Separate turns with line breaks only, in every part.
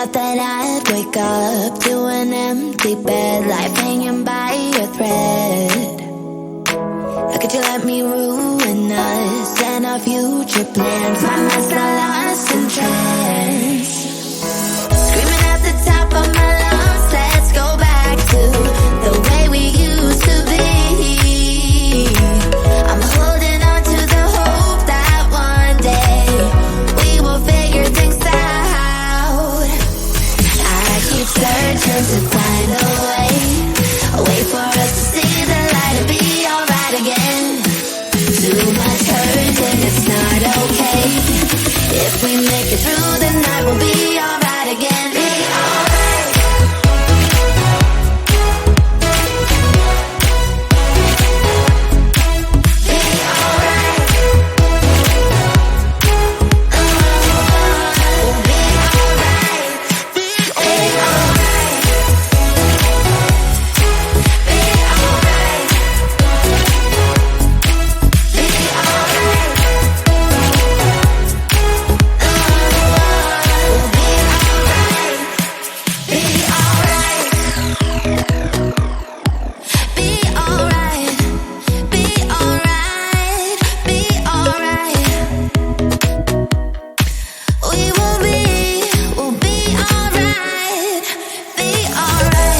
thought that I'd wake up to an empty bed, life hanging by a thread. How could you let me ruin us and our future plans? My mind's not lost in trance, screaming at the top of my lungs, let's go back to the way we used to be. I'm holding on to the hope that one day we will figure things out. I keep searching to find a way for us to see the light and be alright again. Too much hurt and it's not okay. If we make it through the night, we'll be alright again. Be alright. Be alright. We'll be alright. Be alright. Be alright. Be alright.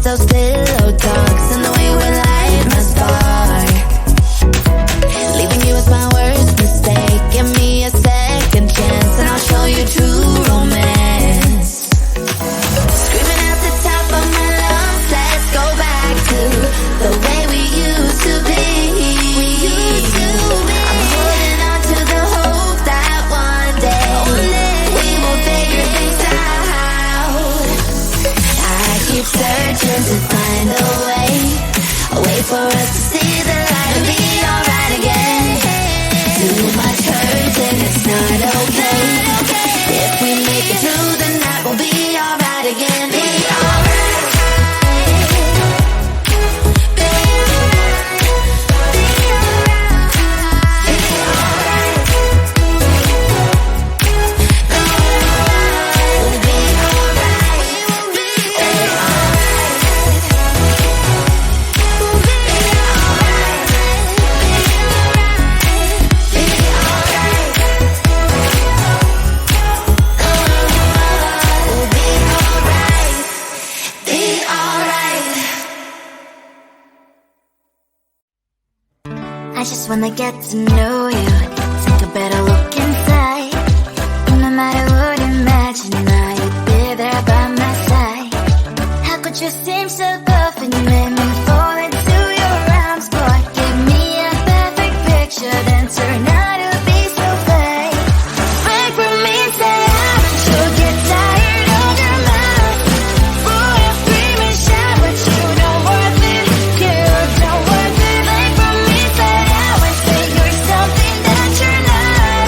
Those pillow talks and the way we light my spark. Leaving you was my worst mistake. Give me a second chance and I'll show you true romance. Screaming at the top of my lungs, let's go back to the way we used to be. I'm holding on to the hope that one day we will figure things out. I keep searching to find a way for us to see the light and be alright again. Too much hurt and it's not okay. If we make it through the night, we'll be alright again. Be alright. Be alright. Be alright. Be alright. We'll be alright. We'll be alright. We'll be alright. Be alright. We'll be alright. Be alright.
I just wanna get to know you, take a better look inside. No matter what you imagine, now you'd be there by my side. How could you seem so tough when you made me fall into your arms? Boy, give me a perfect picture, then turn out to be so fake. Break from me and say I should get tired of your mouth. Boy, I scream and shout, but you don't worth it. You don't worth it. Break from me, say I would say you're something that you're not.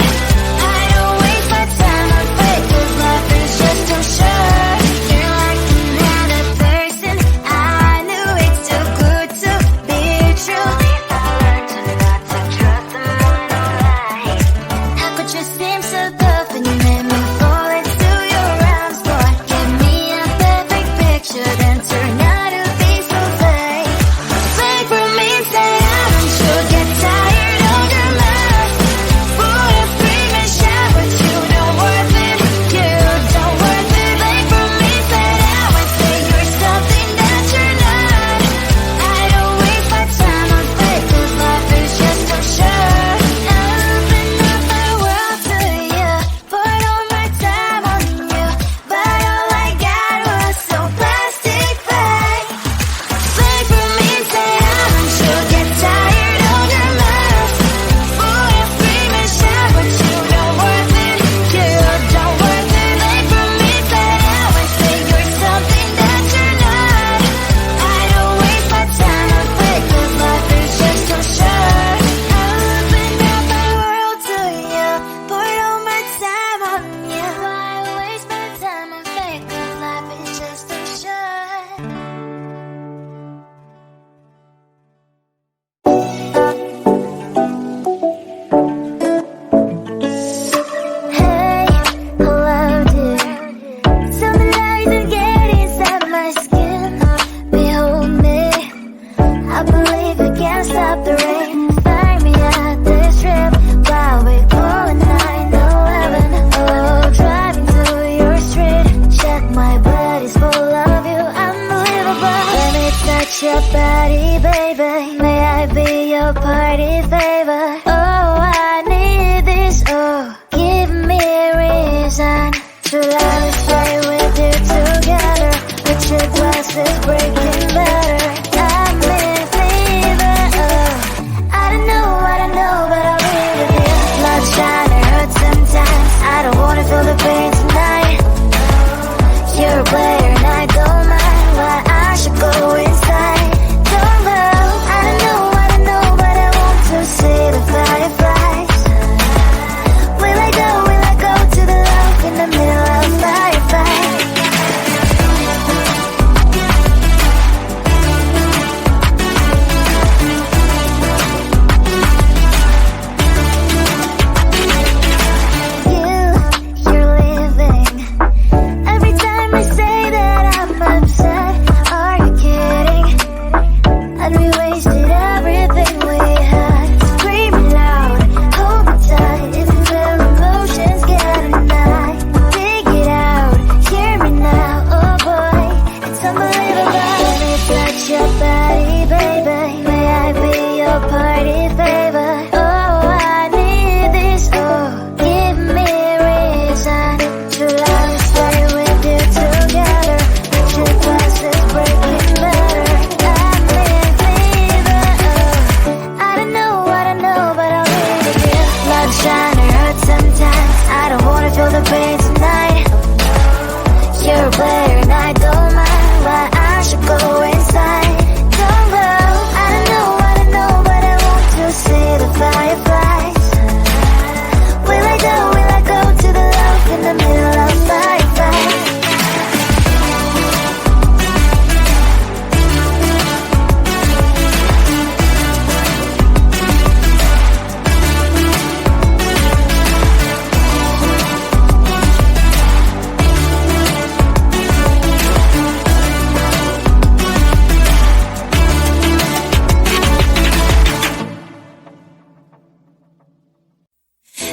touch your body, baby. May I be your party favor? Oh, I need this, oh. Give me a reason to love, stay with you together. With your glasses breaking better. I'm in fever, oh. I don't know, but I'll be with you. Blood shine, it hurts sometimes. I don't wanna feel the pain tonight. You're a player and I don't mind. Why I should go inside. Don't go. I don't know, but I want to see the fireflies. Will I go to the love in the middle of fireflies? You're leaving. Every time I say that I'm upset, are you kidding? And we wasted everything we had. Screaming loud, hold me tight. Isn't there emotions getting high? Dig it out, hear me now, oh boy. It's unbelievable. Let me touch your body, baby. May I be your party favor? Oh, I need this, oh. Give me a reason to love, stay with you together. With your glasses breaking better. I'm in fever, oh. I don't know, but I'll be with you. Blood shine, it hurts sometimes. I don't wanna feel the pain tonight. You're a player and I don't mind. Why I should go inside. Don't go. I don't know, but I want to see the fireflies. Will I go to the love in the middle of fireflies?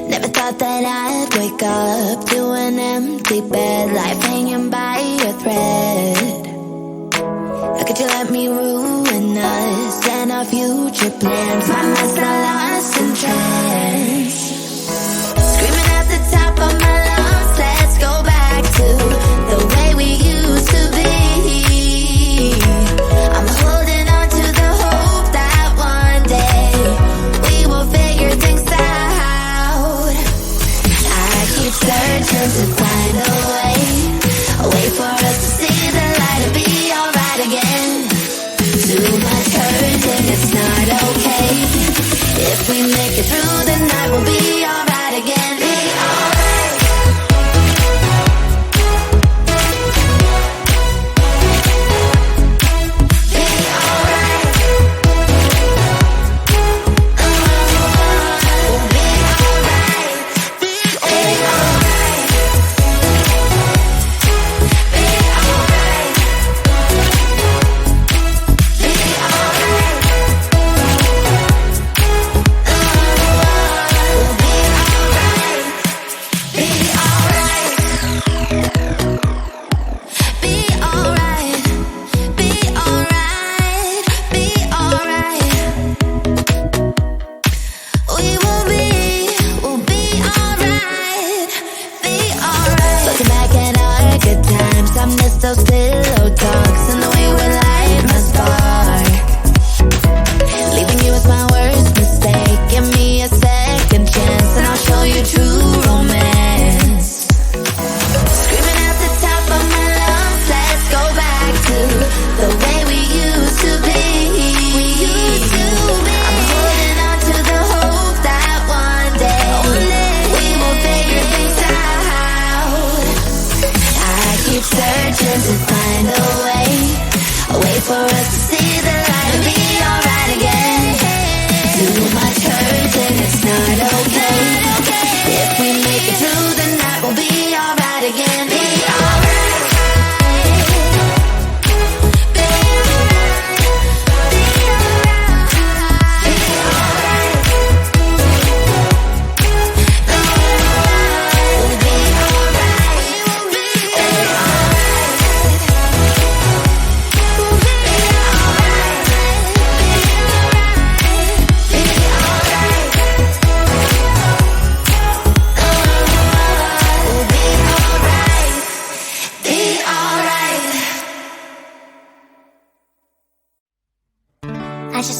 Never thought that I'd wake up to an empty bed, life hanging by a thread. How could you let me ruin us and our future plans? My mind's not lost in trance. Screaming at the top of my lungs, let's go back to the way we used to be. I'm holding on to the hope that one day we will figure things out. I keep searching to find a way for us to see the light and be alright again. Too much hurt and it's not okay. If we make it through the night, we'll be alright again. Be alright. Be alright. We'll be alright. Be alright. Be alright. Be alright. We'll be alright. Be alright. Be alright. Be alright. Be alright. We'll be alright. Be alright. Looking back at our good times, I miss those pillow talks and the way we light my spark. Leaving you was my worst mistake. Give me a second chance and I'll show you true romance. Screaming at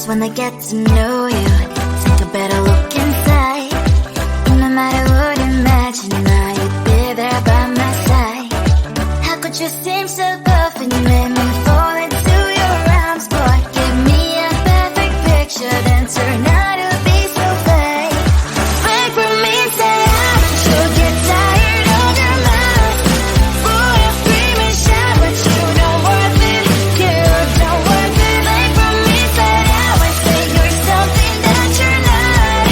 when they get to know you. Take a better look inside. No matter what you imagine, now you'd be there by my side. How could you seem so perfect? You made me fall into your arms, boy. Give me a perfect picture, then turn out to be so fake. Fake for me, say I'm sure get tired of your love. Full of scream and shout, but you don't worth it. You don't worth it. Fake for me, say I would say you're something that you're not.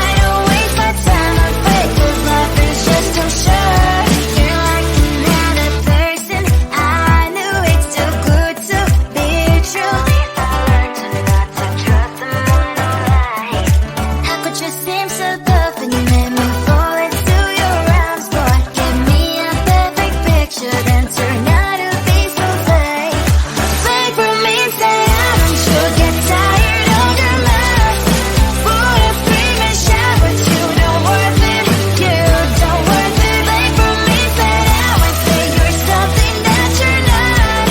I don't waste my time on fake, 'cause life is just too short. You're like another person. I knew it's too good to be true. I learned to not to trust them when I lie. How could you seem so perfect? You made me fall into your arms, boy. Give me a perfect picture, then turn out to be so fake. Fake for me, say I'm sure get tired of your love. Full of scream and shout, but you don't worth it. You don't worth it. Fake for me, say I would say you're something that you're not.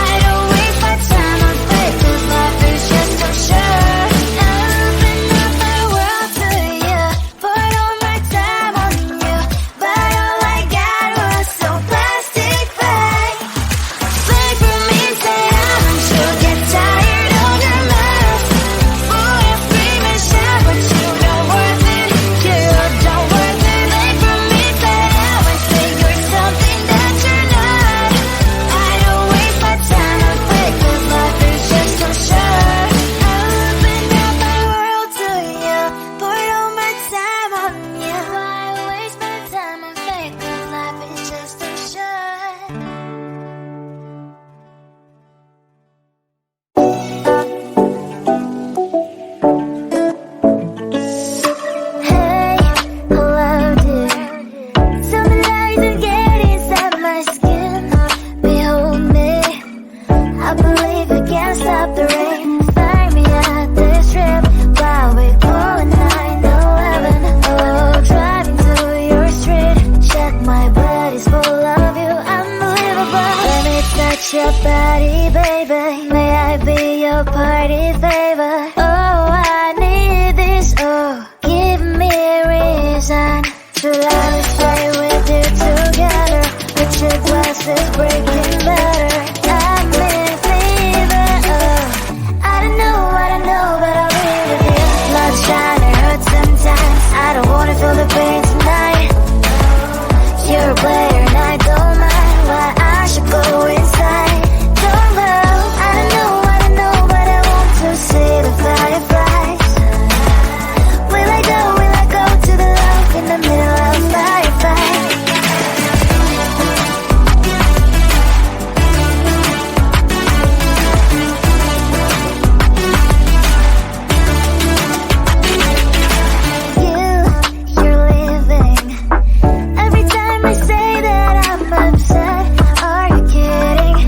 I don't waste my time on fake, 'cause life is just too short. I open up my world to you, put all my time on you, but all I got was so plastic fake. Fake for me, say I'm sure get tired of your love. Full of scream and shout, but you don't worth it. You don't worth it. Fake for me, say I would say you're something that you're not. I don't waste my time on fake, 'cause life is just too short. I opened up my world to you, put all my time on you. Why waste my time on fake, 'cause life is just too short. Hey, hello dear. Tell me lies and get inside my skin. Behold me, I believe I can't stop the rain. Find me at this trip while we calling 911. Oh, driving through your street. Check my body's full of you, unbelievable. Let me touch your body, baby. May I be your party favor? Oh, I need this. Oh, give me a reason to love and stay with you together. With your glasses breaking better. I'm in fever. Oh, I don't know, but I'll be with you. Blood shine, it hurts sometimes. I don't wanna feel the pain tonight. You're a player and I don't mind. Why I should go inside. Don't go. I don't know, but I want to see the fireflies. Will I go to the love in the middle of firefight? You're leaving. Every time I say that I'm upset, are you kidding?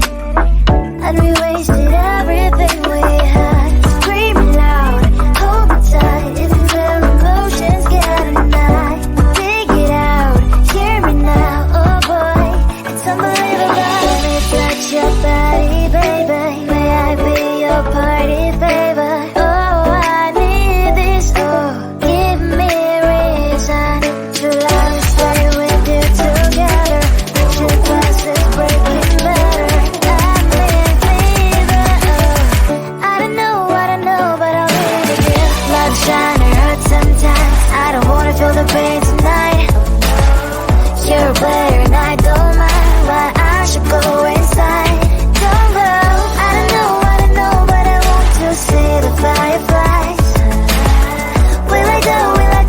And we wasted everything we had. Screaming loud, hold me tight. If you feel emotions getting high, dig it out, hear me now. Oh boy, it's unbelievable. Let me touch your body, baby. May I be your party favor? Oh, I need this. Oh, give me a reason to love and stay with you together. With your glasses breaking better. I'm in fever. Oh, I don't know, but I'll be with you. Blood shine, it hurts sometimes. I don't wanna feel the pain tonight. You're a player and I don't mind. Why I should go inside. Don't go. I don't know, but I want to see the fireflies. Will I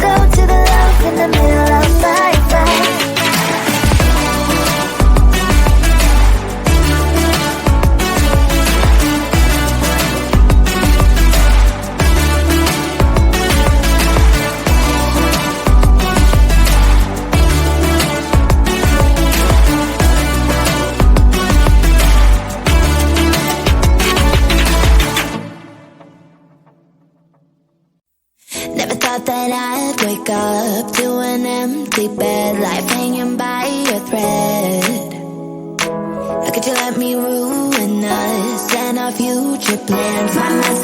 go to the love in the middle of firefight?
Never thought that I'd wake up to an empty bed, life hanging by a thread. How could you let me ruin us and our future plans? My mess